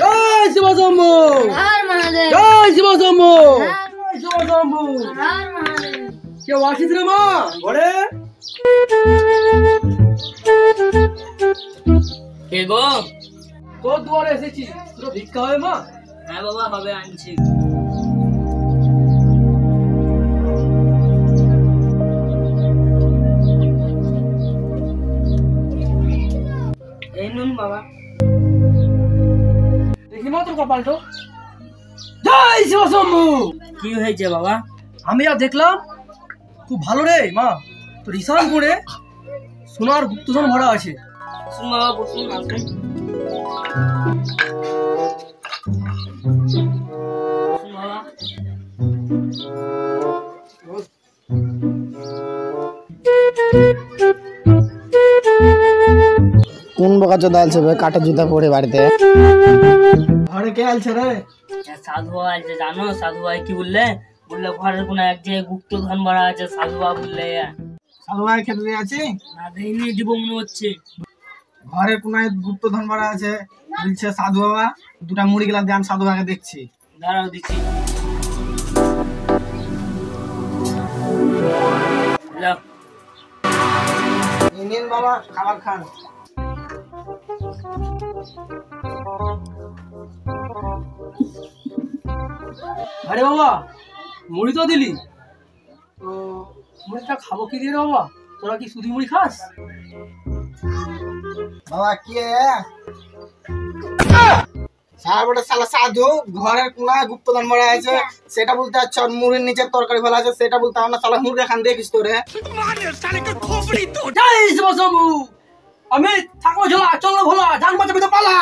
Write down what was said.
জয় শিবশম্ভু, জয় শিবশম্ভু, জয় শিবশম্ভু। কেউ আসিস রে মা ঘরে? কে গো? তোর দুয়ারে এসেছি, তোর ভিক্ষা হবে মা? হ্যাঁ বাবা হবে, আনছি। এই নুন বাবা। দেখি মা তোর কপালটো। জয় শিবশম্ভু। কি হয়েছে বাবা? আমি আর দেখলাম খুব ভালো রে মা, তোর ঈশান করে সোনার গুপ্তধন ভরা আছে। শুন বাবা, বসুন, আসুন। শুন বাবা। কোন বোকাচোদা আলছে ভাই কাঠের জুতা পরে বাড়িতে? ঘরে কে আলছে রে? সাধু বাবা আছে, জানো সাধু ভাই কি বললে? বললে ঘরের কোন এক যে গুপ্তধন ভরা আছে, সাধু বাবা বললে। সাধু ভাই খেতে আছে না দেখিনি, দিব মনে হচ্ছে। ঘরের কোনায় গুপ্তধন ভরা আছে বলছে সাধু বাবা, দুটা মুড়ি গেলা দেন, সাধু বাবাকে দেখছি। দাঁড়াও দিচ্ছি। লাও। নিন বাবা, খাবার খান। আরে বাবা, মুড়ি তো দিলি, তো মুড়িটা খাবো কি দিয়ে রে বাবা? তোরা কি শুধু মুড়ি খাস? বাবা কি সারা সালা সাধু ঘরের কোনায় গুপ্তধন ভরা আছে সেটা বলতে আচ্ছা, মুড়ির নিচে তরকারি ফেলা আছে সেটা বলতে আমার সালা মুড়ি খান দেখিস তোরে। জয় শিবশম্ভু। আমি থাকবো ঝোলা, চলো ভোলা, জান বাঁচাবি তো পালা।